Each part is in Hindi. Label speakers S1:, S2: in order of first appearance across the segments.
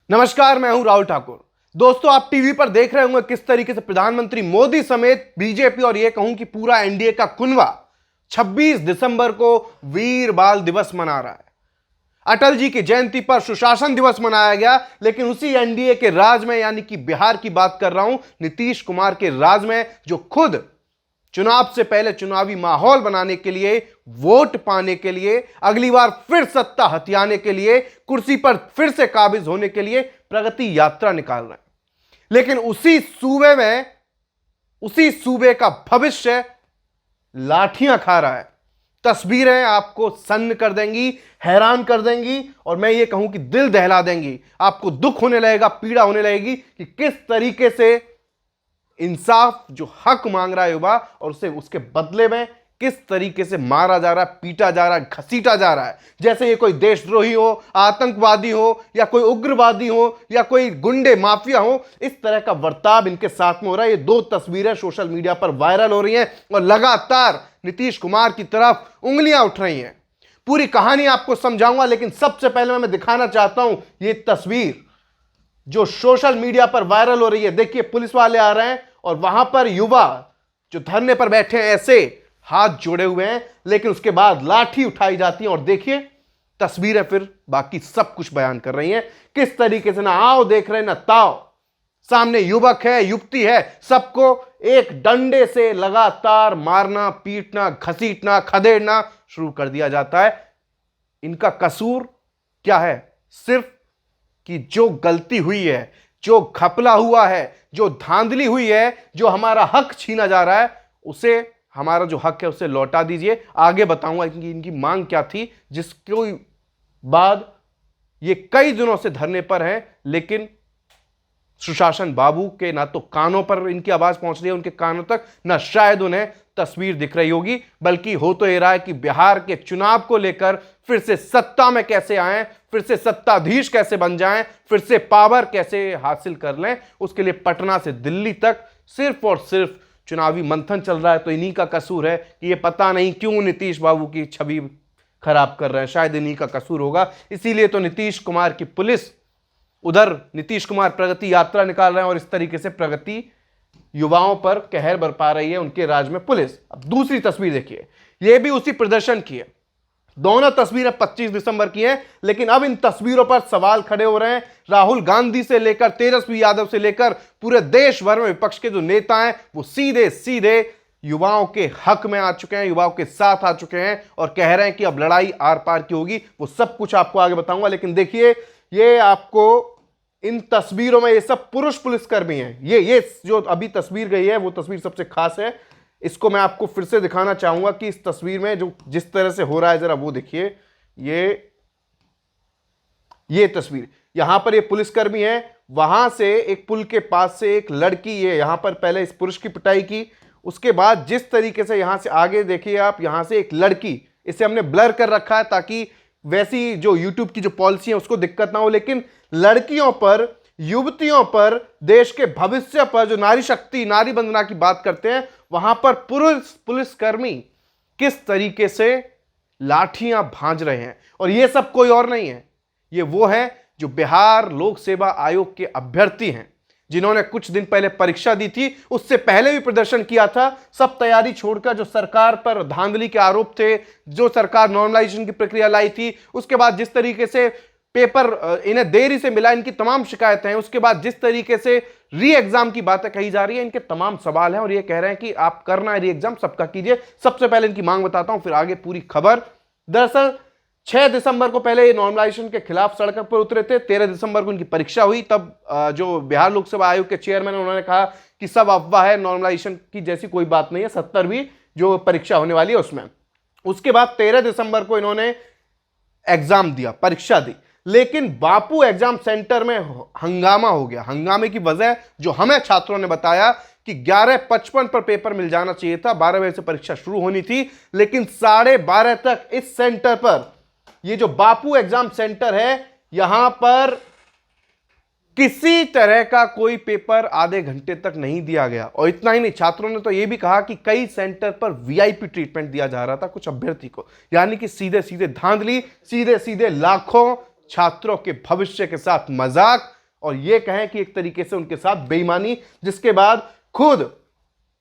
S1: नमस्कार, मैं हूं राहुल ठाकुर। दोस्तों, आप टीवी पर देख रहे होंगे किस तरीके से प्रधानमंत्री मोदी समेत बीजेपी और यह कहूं कि पूरा एनडीए का कुनबा 26 दिसंबर को वीर बाल दिवस मना रहा है। अटल जी की जयंती पर सुशासन दिवस मनाया गया, लेकिन उसी एनडीए के राज में, यानी कि बिहार की बात कर रहा हूं, नीतीश कुमार के राज में, जो खुद चुनाव से पहले चुनावी माहौल बनाने के लिए, वोट पाने के लिए, अगली बार फिर सत्ता हथियाने के लिए, कुर्सी पर फिर से काबिज होने के लिए प्रगति यात्रा निकाल रहे हैं। लेकिन उसी सूबे का भविष्य लाठियां खा रहा है। तस्वीरें आपको सन्न कर देंगी, हैरान कर देंगी, और मैं ये कहूं कि दिल दहला देंगी। आपको दुख होने लगेगा, पीड़ा होने लगेगी कि किस तरीके से इंसाफ, जो हक मांग रहा है युवा, और उसे उसके बदले में किस तरीके से मारा जा रहा है, पीटा जा रहा है, घसीटा जा रहा है, जैसे ये कोई देशद्रोही हो, आतंकवादी हो, या कोई उग्रवादी हो, या कोई गुंडे माफिया हो। इस तरह का बर्ताव इनके साथ में हो रहा है। ये दो तस्वीरें सोशल मीडिया पर वायरल हो रही हैं और लगातार नीतीश कुमार की तरफ उंगलियां उठ रही हैं। पूरी कहानी आपको समझाऊंगा, लेकिन सबसे पहले मैं दिखाना चाहता हूं ये तस्वीर जो सोशल मीडिया पर वायरल हो रही है। देखिए, पुलिस वाले आ रहे हैं और वहां पर युवा जो धरने पर बैठे हैं ऐसे हाथ जोड़े हुए हैं, लेकिन उसके बाद लाठी उठाई जाती है। और देखिए, तस्वीरें फिर बाकी सब कुछ बयान कर रही हैं किस तरीके से ना आओ देख रहे हैं ना ताओ। सामने युवक है, युवती है, सबको एक डंडे से लगातार मारना, पीटना, घसीटना, खदेड़ना शुरू कर दिया जाता है। इनका कसूर क्या है? सिर्फ कि जो गलती हुई है, जो घपला हुआ है, जो धांधली हुई है, जो हमारा हक छीना जा रहा है, उसे, हमारा जो हक है उसे लौटा दीजिए। आगे बताऊंगा इनकी मांग क्या थी, जिसके बाद ये कई दिनों से धरने पर हैं, लेकिन सुशासन बाबू के ना तो कानों पर इनकी आवाज पहुंच रही है, उनके कानों तक, ना शायद उन्हें तस्वीर दिख रही होगी। बल्कि हो तो यह रहा है कि बिहार के चुनाव को लेकर फिर से सत्ता में कैसे आएं, फिर से सत्ताधीश कैसे बन जाएं, फिर से पावर कैसे हासिल कर लें, उसके लिए पटना से दिल्ली तक सिर्फ और सिर्फ चुनावी मंथन चल रहा है। तो इन्हीं का कसूर है कि ये पता नहीं क्यों नीतीश बाबू की छवि खराब कर रहे हैं। शायद इन्हीं का कसूर होगा। इसीलिए तो नीतीश कुमार की पुलिस, उधर नीतीश कुमार प्रगति यात्रा निकाल रहे हैं और इस तरीके से प्रगति युवाओं पर कहर बरपा रही है उनके राज में पुलिस। अब दूसरी तस्वीर देखिए, यह भी उसी प्रदर्शन की है। दोनों तस्वीरें 25 दिसंबर की हैं, लेकिन अब इन तस्वीरों पर सवाल खड़े हो रहे हैं। राहुल गांधी से लेकर तेजस्वी यादव से लेकर पूरे देश भर में विपक्ष के जो नेता हैं, वो सीधे सीधे युवाओं के हक में आ चुके हैं, युवाओं के साथ आ चुके हैं और कह रहे हैं कि अब लड़ाई आर पार की होगी। वो सब कुछ आपको आगे बताऊंगा, लेकिन देखिए, ये आपको इन तस्वीरों में ये सब पुरुष पुलिसकर्मी हैं। ये जो अभी तस्वीर गई है, वो तस्वीर सबसे खास है। इसको मैं आपको फिर से दिखाना चाहूंगा कि इस तस्वीर में जो जिस तरह से हो रहा है, जरा वो देखिए। ये तस्वीर, यहां पर ये पुलिसकर्मी है, वहां से एक पुल के पास से एक लड़की, ये यहां पर पहले इस पुरुष की पिटाई की, उसके बाद जिस तरीके से यहां से आगे देखिए आप, यहां से एक लड़की, इसे हमने ब्लर कर रखा है ताकि वैसी जो यूट्यूब की जो पॉलिसी है उसको दिक्कत ना हो। लेकिन लड़कियों पर, युवतियों पर, देश के भविष्य पर, जो नारी शक्ति, नारी वंदना की बात करते हैं, वहां पर पुलिसकर्मी किस तरीके से लाठियां भांज रहे हैं। और ये सब कोई और नहीं है, ये वो है जो बिहार लोक सेवा आयोग के अभ्यर्थी हैं, जिन्होंने कुछ दिन पहले परीक्षा दी थी, उससे पहले भी प्रदर्शन किया था। सब तैयारी छोड़कर, जो सरकार पर धांधली के आरोप थे, जो सरकार नॉर्मलाइजेशन की प्रक्रिया लाई थी, उसके बाद जिस तरीके से पेपर इन्हें देरी से मिला, इनकी तमाम शिकायतें हैं, उसके बाद जिस तरीके से री एग्जाम की बातें कही जा रही है, इनके तमाम सवाल हैं और ये कह रहे हैं कि आप करना है री एग्जाम, सबका कीजिए। सबसे पहले इनकी मांग बताता हूं, फिर आगे पूरी खबर। दरअसल 6 दिसंबर को पहले ये नॉर्मलाइजेशन के खिलाफ सड़क पर उतरे थे। 13 दिसंबर को इनकी परीक्षा हुई। तब जो बिहार लोक सेवा आयोग के चेयरमैन, उन्होंने कहा कि सब अफवाह है, नॉर्मलाइजेशन की जैसी कोई बात नहीं है, 70वीं जो परीक्षा होने वाली है उसमें। उसके बाद 13 दिसंबर को इन्होंने एग्जाम दिया, परीक्षा दी, लेकिन बापू एग्जाम सेंटर में हंगामा हो गया। हंगामे की वजह जो हमें छात्रों ने बताया कि 11:55 पर पेपर मिल जाना चाहिए था, 12 बजे से परीक्षा शुरू होनी थी, लेकिन 12:30 तक इस सेंटर पर, ये जो बापू एग्जाम सेंटर है, यहां पर किसी तरह का कोई पेपर आधे घंटे तक नहीं दिया गया। और इतना ही नहीं, छात्रों ने तो यह भी कहा कि कई सेंटर पर वीआईपी ट्रीटमेंट दिया जा रहा था कुछ अभ्यर्थी को, यानी कि सीधे सीधे धांधली, सीधे सीधे लाखों छात्रों के भविष्य के साथ मजाक, और ये कहें कि एक तरीके से उनके साथ बेईमानी, जिसके बाद खुद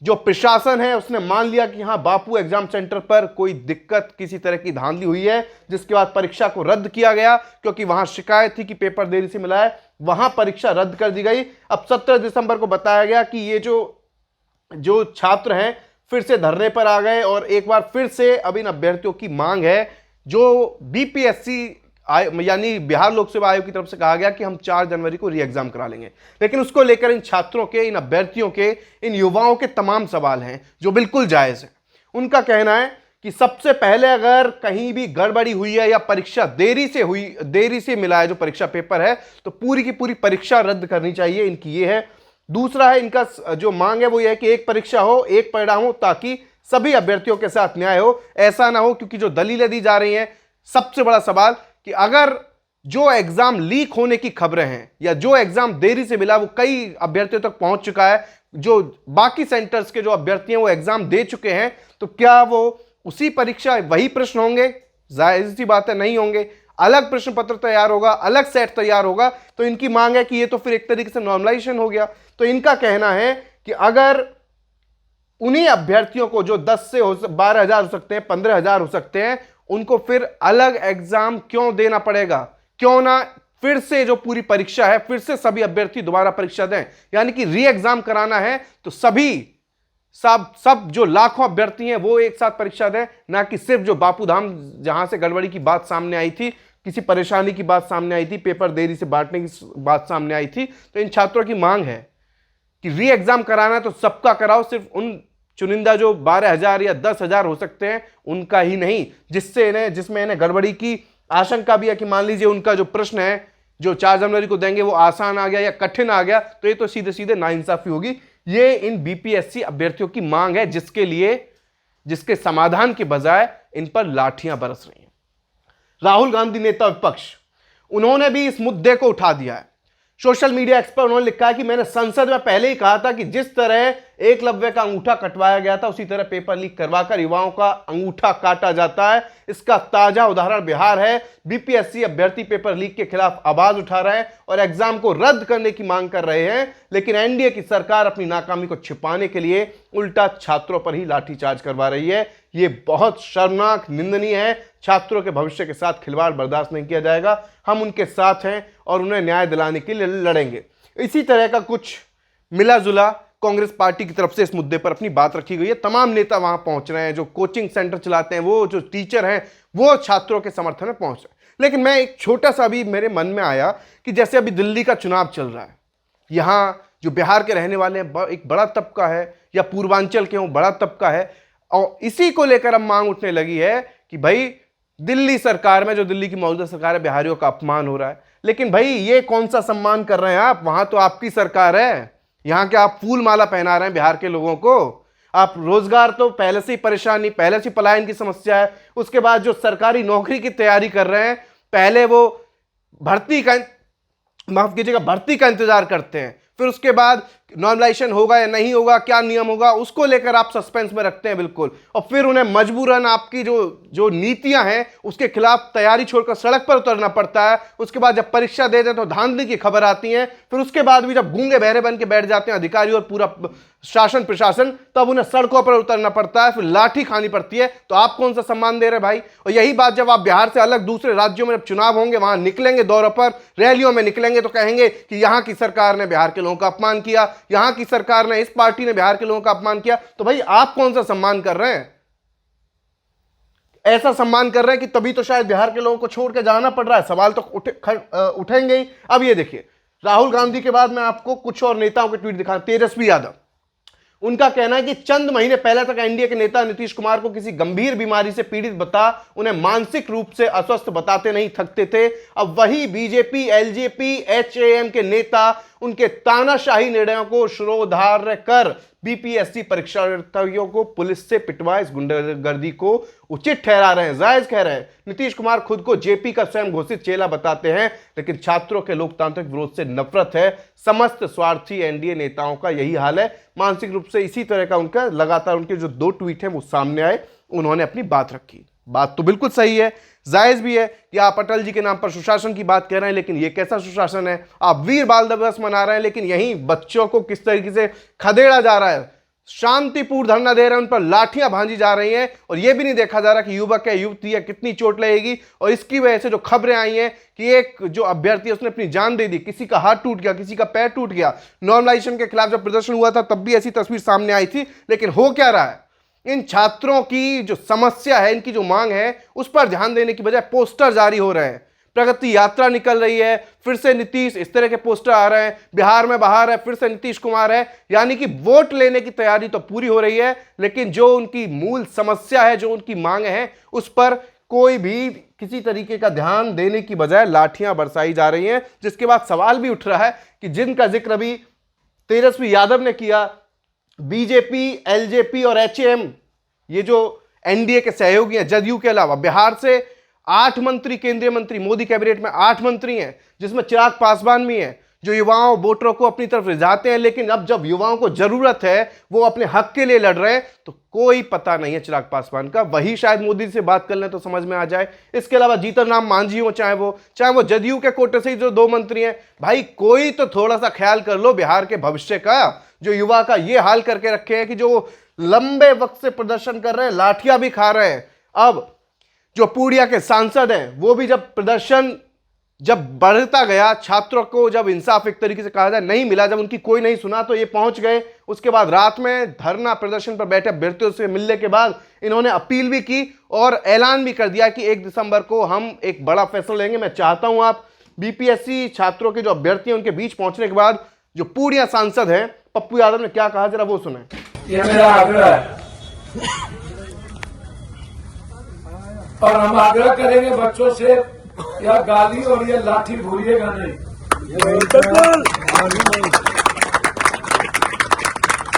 S1: जो प्रशासन है उसने मान लिया कि हाँ बापू एग्जाम सेंटर पर कोई दिक्कत, किसी तरह की धांधली हुई है, जिसके बाद परीक्षा को रद्द किया गया क्योंकि वहां शिकायत थी कि पेपर देरी से मिला है। वहां परीक्षा रद्द कर दी गई। अब 17 दिसंबर को बताया गया कि ये जो छात्र हैं फिर से धरने पर आ गए और एक बार फिर से अब इन अभ्यर्थियों की मांग है, जो बीपीएससी यानी बिहार लोक सेवा आयोग की तरफ से कहा गया कि हम 4 जनवरी को री एग्जाम करा लेंगे, लेकिन उसको लेकर इन छात्रों के, इन अभ्यर्थियों के, इन युवाओं के तमाम सवाल हैं जो बिल्कुल जायज है। उनका कहना है कि सबसे पहले अगर कहीं भी गड़बड़ी हुई है या परीक्षा देरी से मिला है जो परीक्षा पेपर है, तो पूरी की पूरी परीक्षा रद्द करनी चाहिए, इनकी ये है। दूसरा है इनका जो मांग है वो ये है कि एक परीक्षा हो, एक परिणाम हो, ताकि सभी अभ्यर्थियों के साथ न्याय हो। ऐसा ना हो, क्योंकि जो दलीलें दी जा रही हैं, सबसे बड़ा सवाल कि अगर जो एग्जाम लीक होने की खबरें हैं या जो एग्जाम देरी से मिला वो कई अभ्यर्थियों तक पहुंच चुका है, जो बाकी सेंटर्स के जो अभ्यर्थी हैं वो एग्जाम दे चुके हैं, तो क्या वो उसी परीक्षा वही प्रश्न होंगे? जाहिर सी बात है नहीं होंगे। अलग प्रश्न पत्र तैयार होगा, अलग सेट तैयार होगा। तो इनकी मांग है कि ये तो फिर एक तरीके से नॉर्मलाइजेशन हो गया। तो इनका कहना है कि अगर उन्हीं अभ्यर्थियों को जो 10 से 12,000 हो सकते हैं, 15,000 हो सकते हैं, उनको फिर अलग एग्जाम क्यों देना पड़ेगा? क्यों ना फिर से जो पूरी परीक्षा है फिर से सभी अभ्यर्थी दोबारा परीक्षा दें, यानी कि री एग्जाम कराना है तो सब जो लाखों अभ्यर्थी हैं वो एक साथ परीक्षा दें, ना कि सिर्फ जो बापूधाम जहां से गड़बड़ी की बात सामने आई थी, किसी परेशानी की बात सामने आई थी, पेपर देरी से बांटने की बात सामने आई थी। तो इन छात्रों की मांग है कि री एग्जाम कराना है तो सबका कराओ, सिर्फ उन चुनिंदा जो 12,000 या 10,000 हो सकते हैं उनका ही नहीं, जिसमें इन्हें गड़बड़ी की आशंका भी है कि मान लीजिए उनका जो प्रश्न है जो 4 जनवरी को देंगे वो आसान आ गया या कठिन आ गया, तो ये तो सीधे सीधे नाइंसाफी होगी। ये इन बीपीएससी अभ्यर्थियों की मांग है, जिसके समाधान के बजाय इन पर लाठियां बरस रही हैं। राहुल गांधी नेता विपक्ष, उन्होंने भी इस मुद्दे को उठा दिया है। सोशल मीडिया एक्सपर्ट उन्होंने लिखा है कि मैंने संसद में पहले ही कहा था कि जिस तरह एकलव्य का अंगूठा कटवाया गया था उसी तरह पेपर लीक करवाकर युवाओं का अंगूठा काटा जाता है। इसका ताजा उदाहरण बिहार है। बीपीएससी अभ्यर्थी पेपर लीक के खिलाफ आवाज उठा रहे हैं और एग्जाम को रद्द करने की मांग कर रहे हैं, लेकिन एनडीए की सरकार अपनी नाकामी को छिपाने के लिए उल्टा छात्रों पर ही लाठीचार्ज करवा रही है। ये बहुत शर्मनाक, निंदनीय है। छात्रों के भविष्य के साथ खिलवाड़ बर्दाश्त नहीं किया जाएगा। हम उनके साथ हैं और उन्हें न्याय दिलाने के लिए लड़ेंगे। इसी तरह का कुछ मिला जुला कांग्रेस पार्टी की तरफ से इस मुद्दे पर अपनी बात रखी गई है। तमाम नेता वहां पहुंच रहे हैं, जो कोचिंग सेंटर चलाते हैं, वो जो टीचर हैं, वो छात्रों के समर्थन में पहुंच रहे हैं। लेकिन मैं एक छोटा सा अभी मेरे मन में आया कि जैसे अभी दिल्ली का चुनाव चल रहा है, यहां जो बिहार के रहने वाले हैं एक बड़ा तबका है, या पूर्वांचल के हों बड़ा तबका है, और इसी को लेकर अब मांग उठने लगी है कि भाई दिल्ली सरकार में, जो दिल्ली की मौजूदा सरकार है, बिहारियों का अपमान हो रहा है। लेकिन भाई ये कौन सा सम्मान कर रहे हैं आप? वहां तो आपकी सरकार है, यहां के आप फूल माला पहना रहे हैं बिहार के लोगों को। आप रोजगार तो पहले से ही परेशानी, पहले से पलायन की समस्या है। उसके बाद जो सरकारी नौकरी की तैयारी कर रहे हैं, पहले वो भर्ती का इंतजार करते हैं, फिर उसके बाद नॉर्मलाइजेशन होगा या नहीं होगा, क्या नियम होगा, उसको लेकर आप सस्पेंस में रखते हैं बिल्कुल। और फिर उन्हें मजबूरन आपकी जो नीतियां हैं उसके खिलाफ तैयारी छोड़कर सड़क पर उतरना पड़ता है। उसके बाद जब परीक्षा दे दें तो धांधली की खबर आती है। फिर उसके बाद भी जब गूंगे बहरे बन के बैठ जाते हैं अधिकारी और पूरा शासन प्रशासन, तब उन्हें सड़कों पर उतरना पड़ता है, फिर लाठी खानी पड़ती है। तो आप कौन सा सम्मान दे रहे भाई? और यही बात जब आप बिहार से अलग दूसरे राज्यों में जब चुनाव होंगे, वहां निकलेंगे दौरों पर, रैलियों में निकलेंगे, तो कहेंगे कि यहां की सरकार ने बिहार के लोगों का अपमान किया, यहां की सरकार ने, इस पार्टी ने बिहार के लोगों का अपमान किया। तो भाई आप कौन सा सम्मान कर रहे हैं? ऐसा सम्मान कर रहे हैं कि तभी तो शायद बिहार के लोगों को छोड़ के जाना पड़ रहा है। सवाल तो उठेंगे ही। अब ये देखिए, राहुल गांधी के बाद मैं आपको कुछ और नेताओं के ट्वीट दिखा। तेजस्वी यादव, उनका कहना है कि चंद महीने पहले तक एनडीए के नेता नीतीश कुमार को किसी गंभीर बीमारी से पीड़ित बता उन्हें मानसिक रूप से अस्वस्थ बताते नहीं थकते थे। अब वही बीजेपी, एलजेपी, एचएएम के नेता उनके तानाशाही निर्णयों को शिरोधार्य कर बीपीएससी परीक्षार्थियों को पुलिस से पिटवा इस गुंडागर्दी को उचित ठहरा रहे हैं, जायज कह रहे हैं। नीतीश कुमार खुद को जेपी का स्वयं घोषित चेला बताते हैं, लेकिन छात्रों के लोकतांत्रिक विरोध से नफरत है। समस्त स्वार्थी एनडीए नेताओं का यही हाल है। मानसिक रूप से इसी तरह का उनका लगातार, उनके जो 2 ट्वीट हैं वो सामने आए, उन्होंने अपनी बात रखी। बात तो बिल्कुल सही है, जायज भी है कि आप अटल जी के नाम पर सुशासन की बात कर रहे हैं, लेकिन ये कैसा सुशासन है? आप वीर बाल दिवस मना रहे हैं, लेकिन यहीं बच्चों को किस तरीके से खदेड़ा जा रहा है, शांतिपूर्ण धरना दे रहे हैं, उन पर लाठियां भांजी जा रही हैं, और यह भी नहीं देखा जा रहा कि युवक है, युवती है, कितनी चोट लगेगी। और इसकी वजह से जो खबरें आई हैं कि एक जो अभ्यर्थी है उसने अपनी जान दे दी, किसी का हाथ टूट गया, किसी का पैर टूट गया। नॉर्मलाइजेशन के खिलाफ जब प्रदर्शन हुआ था तब भी ऐसी तस्वीर सामने आई थी। लेकिन हो क्या रहा है? इन छात्रों की जो समस्या है, इनकी जो मांग है, उस पर ध्यान देने की बजाय पोस्टर जारी हो रहे हैं। प्रगति यात्रा निकल रही है, फिर से नीतीश, इस तरह के पोस्टर आ रहे हैं। बिहार में बहार है, फिर से नीतीश कुमार है। यानी कि वोट लेने की तैयारी तो पूरी हो रही है, लेकिन जो उनकी मूल समस्या है, जो उनकी मांग है, उस पर कोई भी किसी तरीके का ध्यान देने की बजाय लाठियां बरसाई जा रही हैं। जिसके बाद सवाल भी उठ रहा है कि जिनका जिक्र अभी तेजस्वी यादव ने किया, बीजेपी, एलजेपी और एचएम, ये जो एनडीए के सहयोगी हैं, जदयू के अलावा बिहार से 8 मंत्री, केंद्रीय मंत्री, मोदी कैबिनेट में 8 मंत्री हैं, जिसमें चिराग पासवान भी हैं, जो युवाओं वोटरों को अपनी तरफ रिझाते हैं। लेकिन अब जब युवाओं को जरूरत है, वो अपने हक के लिए लड़ रहे हैं, तो कोई पता नहीं है चिराग पासवान का। वही शायद मोदी से बात कर लें तो समझ में आ जाए। इसके अलावा जीतन राम मांझी हो, चाहे वो जदयू के कोटे से ही जो 2 मंत्री हैं, भाई कोई तो थोड़ा सा ख्याल कर लो बिहार के भविष्य का। जो युवा का ये हाल करके रखे हैं कि जो लंबे वक्त से प्रदर्शन कर रहे हैं, लाठियां भी खा रहे हैं। अब जो पूर्णिया के सांसद हैं, वो भी जब प्रदर्शन बढ़ता गया, छात्रों को जब इंसाफ एक तरीके से कहा जाए नहीं मिला, जब उनकी कोई नहीं सुना, तो ये पहुंच गए। उसके बाद रात में धरना प्रदर्शन पर बैठे अभ्यर्थियों से मिलने के बाद इन्होंने अपील भी की और ऐलान भी कर दिया कि 1 दिसंबर को हम एक बड़ा फैसला लेंगे। मैं चाहता हूं आप बीपीएससी छात्रों के जो अभ्यर्थी हैं उनके बीच पहुंचने के बाद जो पूर्णिया सांसद हैं पप्पू यादव ने क्या कहा, जरा वो सुने।
S2: ये मेरा आग्रह है और हम आग्रह करेंगे बच्चों से, या गाली और ये लाठी भूलिएगा नहीं।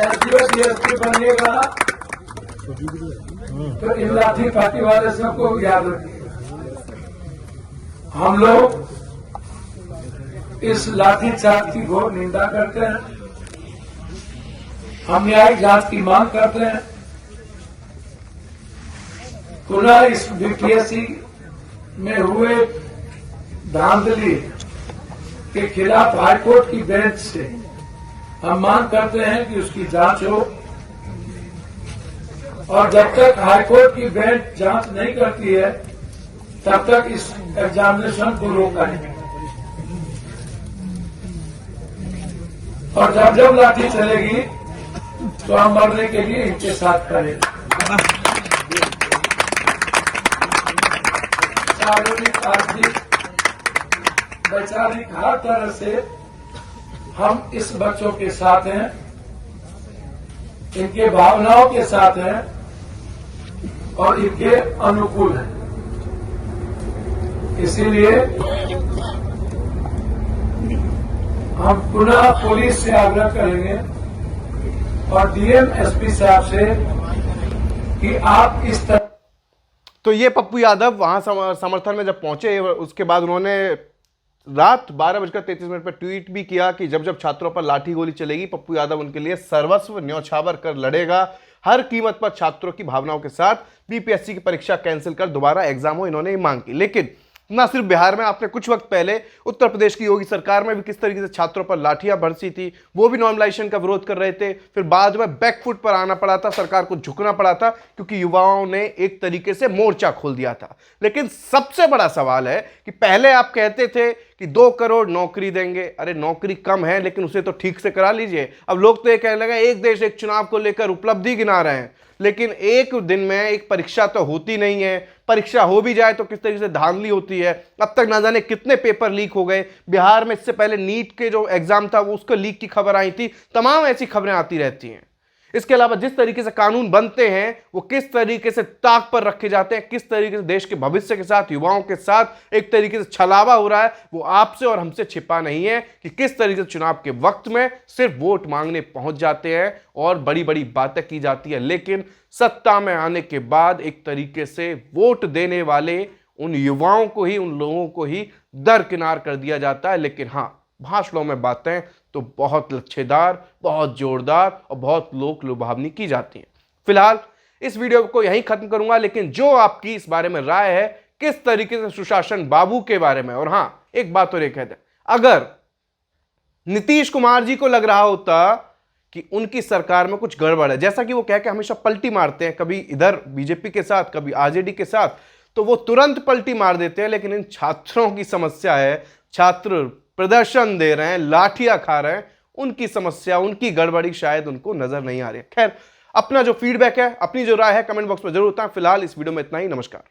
S2: एसडीओ डीएसपी बनिएगा तो इन लाठी पार्टी वाले सबको याद रखिए। हम लोग इस लाठी चार्ज की घोर निंदा करते हैं। हम न्यायिक जांच की मांग करते हैं। पुनः इस बीपीएससी में हुए धांधली के खिलाफ हाईकोर्ट की बेंच से हम मांग करते हैं कि उसकी जांच हो, और जब तक हाईकोर्ट की बेंच जांच नहीं करती है तब तक इस एग्जामिनेशन को रोका नहीं। और जब जब लाठी चलेगी तो हम मरने के लिए इनके साथ खड़े। सार्वजनिक, आर्थिक, वैचारिक हर तरह से हम इस बच्चों के साथ हैं, इनके भावनाओं के साथ हैं और इनके अनुकूल हैं। इसीलिए हम पुनः पुलिस से आग्रह करेंगे और डीएम एसपी साहब से कि आप इस तरह।
S1: तो ये पप्पू यादव वहां समर्थन में जब पहुंचे, उसके बाद उन्होंने रात 12:33 पर ट्वीट भी किया कि जब जब छात्रों पर लाठी गोली चलेगी, पप्पू यादव उनके लिए सर्वस्व न्यौछावर कर लड़ेगा, हर कीमत पर छात्रों की भावनाओं के साथ बीपीएससी की परीक्षा कैंसिल कर दोबारा एग्जाम हो, इन्होंने मांग की। लेकिन ना सिर्फ बिहार में, आपने कुछ वक्त पहले उत्तर प्रदेश की योगी सरकार में भी किस तरीके से छात्रों पर लाठियां बरसी थी, वो भी नॉर्मलाइजेशन का विरोध कर रहे थे। फिर बाद में बैकफुट पर आना पड़ा था, सरकार को झुकना पड़ा था, क्योंकि युवाओं ने एक तरीके से मोर्चा खोल दिया था। लेकिन सबसे बड़ा सवाल है कि पहले आप कहते थे कि 2 करोड़ नौकरी देंगे। अरे नौकरी कम है, लेकिन उसे तो ठीक से करा लीजिए। अब लोग तो ये कहने लगे एक देश एक चुनाव को लेकर उपलब्धि गिना रहे हैं, लेकिन एक दिन में एक परीक्षा तो होती नहीं है। परीक्षा हो भी जाए तो किस तरीके से धांधली होती है। अब तक ना जाने कितने पेपर लीक हो गए। बिहार में इससे पहले नीट के जो एग्जाम था वो उसको लीक की खबर आई थी। तमाम ऐसी खबरें आती रहती हैं। इसके अलावा जिस तरीके से कानून बनते हैं वो किस तरीके से ताक पर रखे जाते हैं, किस तरीके से देश के भविष्य के साथ, युवाओं के साथ एक तरीके से छलावा हो रहा है, वो आपसे और हमसे छिपा नहीं है कि किस तरीके से चुनाव के वक्त में सिर्फ वोट मांगने पहुंच जाते हैं और बड़ी बड़ी बातें की जाती है, लेकिन सत्ता में आने के बाद एक तरीके से वोट देने वाले उन युवाओं को ही, उन लोगों को ही दरकिनार कर दिया जाता है। लेकिन हाँ, भाषणों में बातें तो बहुत लच्छेदार, बहुत जोरदार और बहुत लोक लुभावनी की जाती हैं। फिलहाल इस वीडियो को यहीं खत्म करूंगा, लेकिन जो आपकी इस बारे में राय है, किस तरीके से सुशासन बाबू के बारे में, और हां एक बात और ये कहते हैं, अगर नीतीश कुमार जी को लग रहा होता कि उनकी सरकार में कुछ गड़बड़ है, जैसा कि वो कह के हमेशा पलटी मारते हैं, कभी इधर बीजेपी के साथ कभी आरजेडी के साथ, तो वो तुरंत पलटी मार देते हैं। लेकिन इन छात्रों की समस्या है, छात्र प्रदर्शन दे रहे हैं, लाठियां खा रहे हैं, उनकी समस्या, उनकी गड़बड़ी शायद उनको नजर नहीं आ रही है। खैर, अपना जो फीडबैक है, अपनी जो राय है, कमेंट बॉक्स में जरूर बताएं। फिलहाल इस वीडियो में इतना ही। नमस्कार।